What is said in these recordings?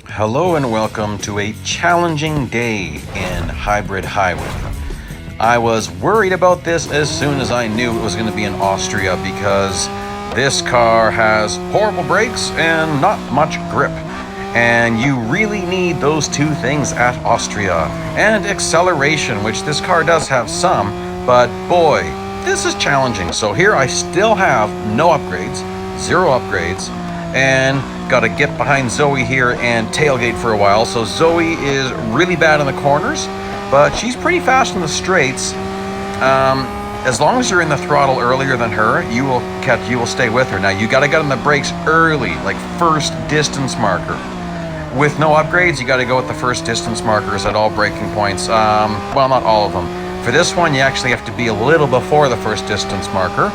Hello and welcome to a challenging day in Hybrid Highway. I was worried about this as soon as I knew it was going to be in Austria because this car has horrible brakes and not much grip. And you really need those two things at Austria. And acceleration, which this car does have some, but boy, this is challenging. So here I still have no upgrades, zero upgrades, and got to get behind Zoe here and tailgate for a while. So Zoe is really bad in the corners, but she's pretty fast in the straights. As long as you're in the throttle earlier than her, you will stay with her. Now you got to get on the brakes early, like first distance marker. With no upgrades, you got to go with the first distance markers at all braking points. Well, not all of them. For this one, you actually have to be a little before the first distance marker.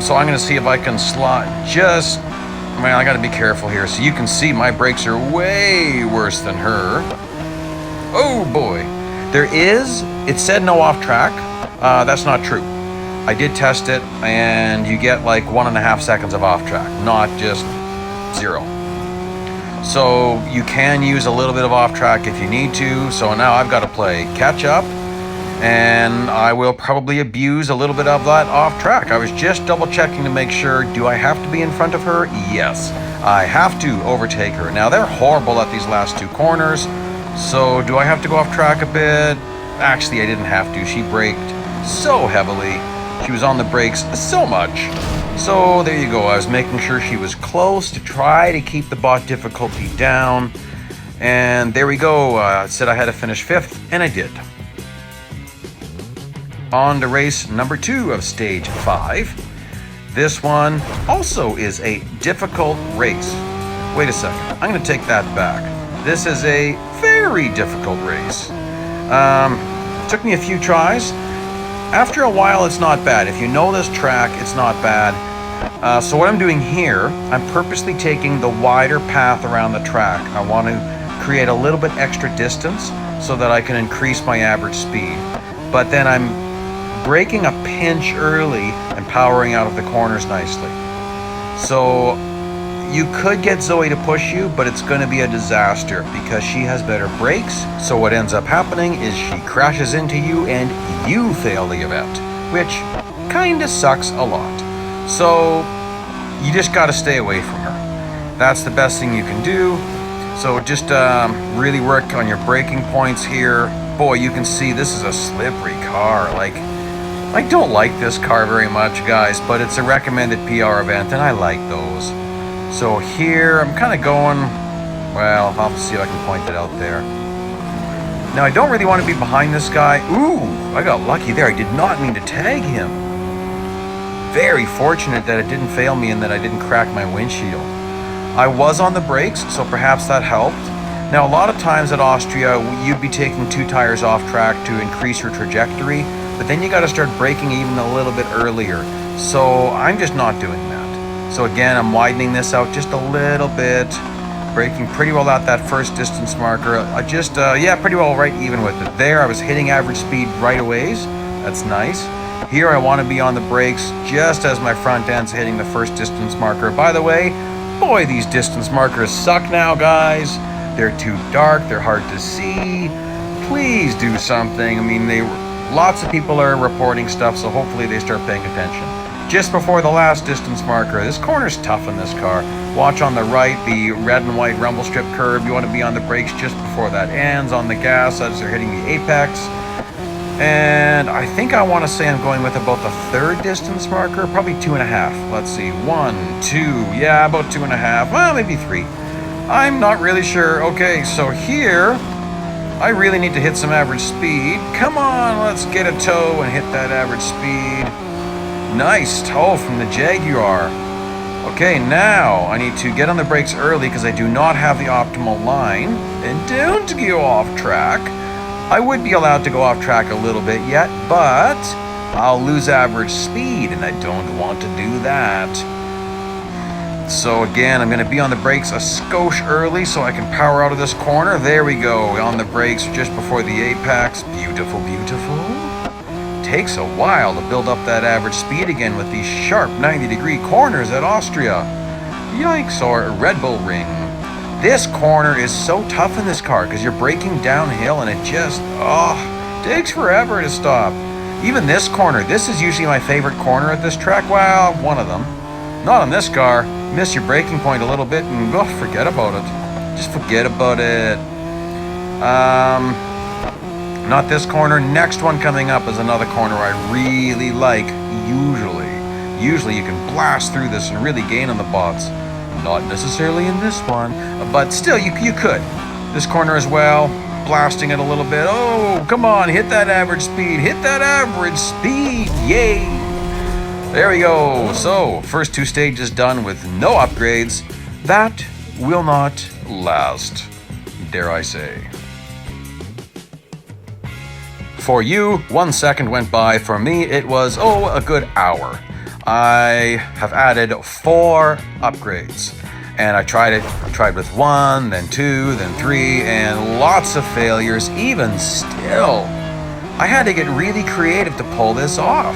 So I'm going to see if I can slot just... Well, I got to be careful here. So you can see my brakes are way worse than her. Oh boy. It said no off track. That's not true. I did test it, and you get like 1.5 seconds of off track, not just 0. So you can use a little bit of off track if you need to. So now I've got to play catch up, and I will probably abuse a little bit of that off track. I was just double checking to make sure, do I have to be in front of her? Yes, I have to overtake her. Now they're horrible at these last two corners, so do I have to go off track a bit? Actually, I didn't have to. She braked so heavily. She was on the brakes so much. So there you go. I was making sure she was close to try to keep the bot difficulty down. And there we go. I said I had to finish 5th, and I did. On to race number 2 of stage 5. This one also is a difficult race. Wait a second, I'm going to take that back. This is a very difficult race. Took me a few tries. After a while, it's not bad. If you know this track, it's not bad. So what I'm doing here, I'm purposely taking the wider path around the track. I want to create a little bit extra distance so that I can increase my average speed. But then I'm braking a pinch early and powering out of the corners nicely. So you could get Zoe to push you, but it's going to be a disaster because she has better brakes. So what ends up happening is she crashes into you and you fail the event, which kind of sucks a lot. So you just got to stay away from her. That's the best thing you can do. So just really work on your braking points here. Boy, you can see this is a slippery car. Like, I don't like this car very much, guys, but it's a recommended PR event, and I like those. So here, I'm kind of going, well, I'll have to see if I can point it out there. Now, I don't really want to be behind this guy. Ooh, I got lucky there. I did not mean to tag him. Very fortunate that it didn't fail me and that I didn't crack my windshield. I was on the brakes, so perhaps that helped. Now, a lot of times at Austria, you'd be taking 2 tires off track to increase your trajectory, but then you got to start braking even a little bit earlier. So I'm just not doing that. So again, I'm widening this out just a little bit, braking pretty well at that first distance marker. I just, pretty well right even with it. There, I was hitting average speed right away. That's nice. Here, I want to be on the brakes just as my front end's hitting the first distance marker. By the way, boy, these distance markers suck now, guys. They're too dark, they're hard to see. Please do something. I mean, lots of people are reporting stuff, so hopefully they start paying attention. Just before the last distance marker, this corner's tough in this car. Watch on the right, the red and white rumble strip curve. You want to be on the brakes just before that ends, on the gas as they're hitting the apex. And I think I want to say I'm going with about the 3rd distance marker, probably 2.5. Let's see, 1, 2, yeah, about 2.5, well, maybe 3. I'm not really sure. Okay, so here, I really need to hit some average speed. Come on, let's get a toe and hit that average speed. Nice toe from the Jaguar. Okay, now I need to get on the brakes early because I do not have the optimal line. And don't go off track. I would be allowed to go off track a little bit yet, but I'll lose average speed and I don't want to do that. So again, I'm going to be on the brakes a skosh early so I can power out of this corner. There we go, on the brakes just before the apex. Beautiful, beautiful. Takes a while to build up that average speed again with these sharp 90-degree corners at Austria. Yikes, or Red Bull Ring. This corner is so tough in this car because you're braking downhill and it just, takes forever to stop. Even this corner, this is usually my favorite corner at this track. Well, one of them. Not on this car. Miss your braking point a little bit and forget about it. Just forget about it. Not this corner. Next one coming up is another corner I really like, Usually you can blast through this and really gain on the bots. Not necessarily in this one, but still you could. This corner as well, blasting it a little bit. Oh, come on, hit that average speed. Hit that average speed. Yay. There we go. So, first 2 stages done with no upgrades. That will not last, dare I say. For you, 1 second went by. For me, it was, a good hour. I have added 4 upgrades. And I tried with 1, then 2, then 3, and lots of failures. Even still, I had to get really creative to pull this off.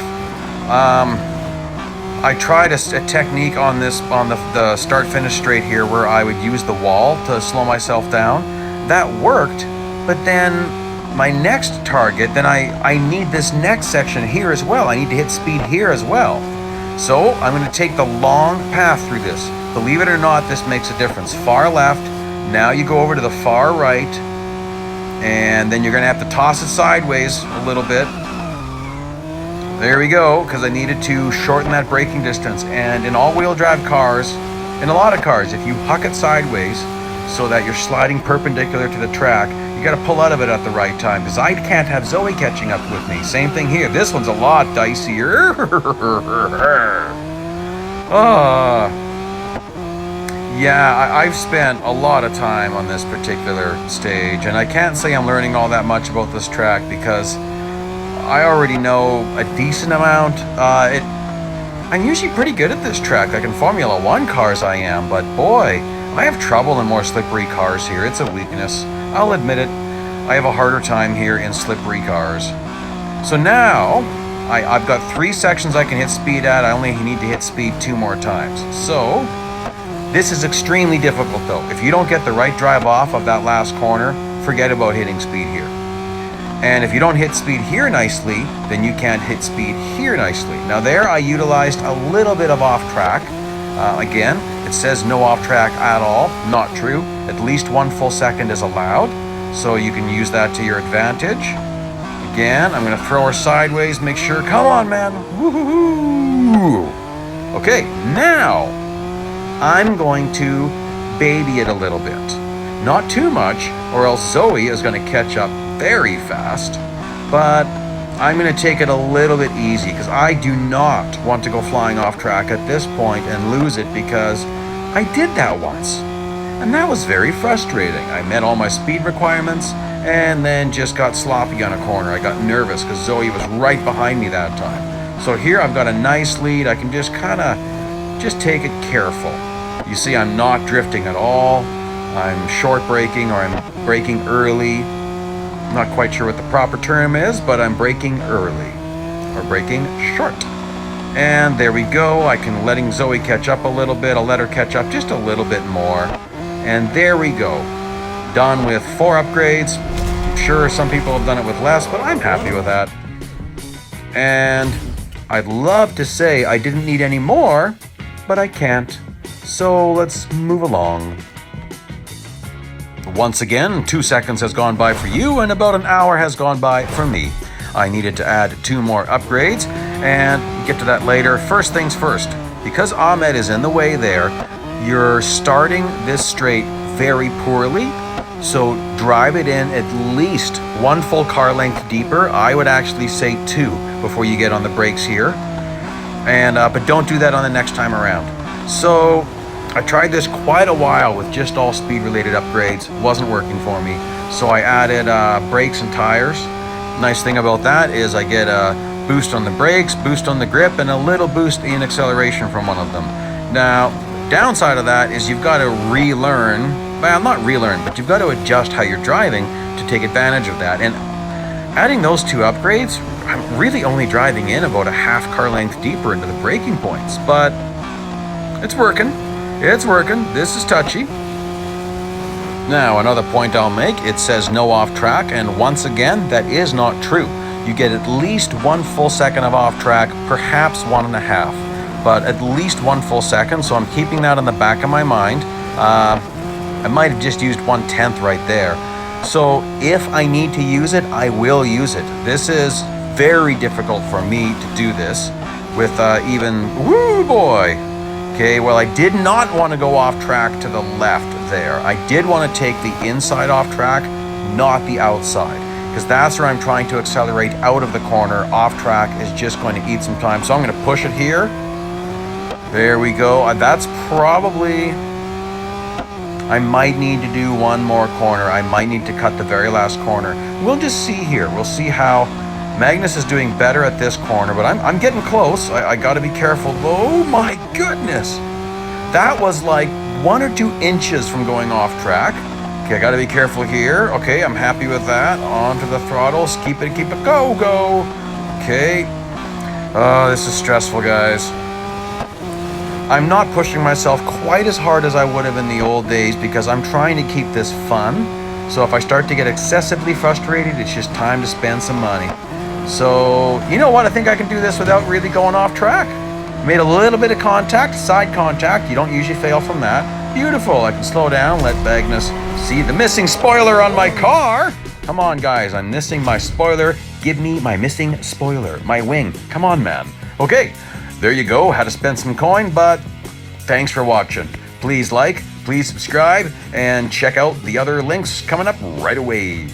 I tried a technique on the start-finish straight here where I would use the wall to slow myself down. That worked, but then my next target, then I need this next section here as well. I need to hit speed here as well. So I'm going to take the long path through this. Believe it or not, this makes a difference. Far left, now you go over to the far right, and then you're going to have to toss it sideways a little bit. There we go, because I needed to shorten that braking distance. And in all-wheel drive cars, in a lot of cars, if you huck it sideways so that you're sliding perpendicular to the track, you got to pull out of it at the right time, because I can't have Zoe catching up with me. Same thing here. This one's a lot dicier. Yeah, I've spent a lot of time on this particular stage, and I can't say I'm learning all that much about this track because I already know a decent amount. I'm usually pretty good at this track, like in Formula 1 cars I am, but boy, I have trouble in more slippery cars here. It's a weakness. I'll admit it. I have a harder time here in slippery cars. So now, I've got 3 sections I can hit speed at. I only need to hit speed 2 more times. So, this is extremely difficult though. If you don't get the right drive off of that last corner, forget about hitting speed here. And if you don't hit speed here nicely, then you can't hit speed here nicely. Now there I utilized a little bit of off track. Again, it says no off track at all. Not true. At least 1 full second is allowed. So you can use that to your advantage. Again, I'm going to throw her sideways, make sure, come on man. Woo-hoo-hoo. Okay, now I'm going to baby it a little bit. Not too much, or else Zoe is going to catch up very fast. But I'm going to take it a little bit easy because I do not want to go flying off track at this point and lose it, because I did that once. And that was very frustrating. I met all my speed requirements and then just got sloppy on a corner. I got nervous because Zoe was right behind me that time. So here I've got a nice lead. I can just just take it careful. You see, I'm not drifting at all. I'm short braking, or I'm braking early. I'm not quite sure what the proper term is, but I'm braking early, or braking short. And there we go. I can letting Zoe catch up a little bit. I'll let her catch up just a little bit more. And there we go. Done with 4 upgrades. I'm sure some people have done it with less, but I'm happy with that. And I'd love to say I didn't need any more, but I can't. So let's move along. Once again, 2 seconds has gone by for you, and about an hour has gone by for me. I needed to add 2 more upgrades, and get to that later. First things first, because Ahmed is in the way there, you're starting this straight very poorly, so drive it in at least 1 full car length deeper. I would actually say 2 before you get on the brakes here, and but don't do that on the next time around. So I tried this quite a while with just all speed related upgrades. It wasn't working for me, so I added brakes and tires. Nice thing about that is I get a boost on the brakes, boost on the grip, and a little boost in acceleration from one of them. Now, downside of that is you've got to relearn, well, not relearn, but you've got to adjust how you're driving to take advantage of that. And adding those 2 upgrades, I'm really only driving in about a half car length deeper into the braking points, but it's working. It's working. This is touchy. Now, another point I'll make, it says no off track, and once again, that is not true. You get at least 1 full second of off track, perhaps 1.5, but at least 1 full second, so I'm keeping that in the back of my mind. I might have just used 1/10 right there. So if I need to use it, I will use it. This is very difficult for me to do this with woo boy. Okay, well, I did not want to go off track to the left there. I did want to take the inside off track, not the outside, because that's where I'm trying to accelerate out of the corner. Off track is just going to eat some time. So I'm going to push it here. There we go. That's probably, I might need to do one more corner. I might need to cut the very last corner. We'll just see here. We'll see how Magnus is doing better at this corner, but I'm getting close. I got to be careful. Oh my goodness. That was like 1 or 2 inches from going off track. Okay, I got to be careful here. Okay, I'm happy with that. Onto the throttles. Keep it, go. Okay. Oh, this is stressful, guys. I'm not pushing myself quite as hard as I would have in the old days because I'm trying to keep this fun. So if I start to get excessively frustrated, it's just time to spend some money. So, you know what? I think I can do this without really going off track. Made a little bit of contact, side contact. You don't usually fail from that. Beautiful. I can slow down, let Magnus see the missing spoiler on my car. Come on, guys. I'm missing my spoiler. Give me my missing spoiler, my wing. Come on, man. Okay, there you go. Had to spend some coin, but thanks for watching. Please like, please subscribe, and check out the other links coming up right away.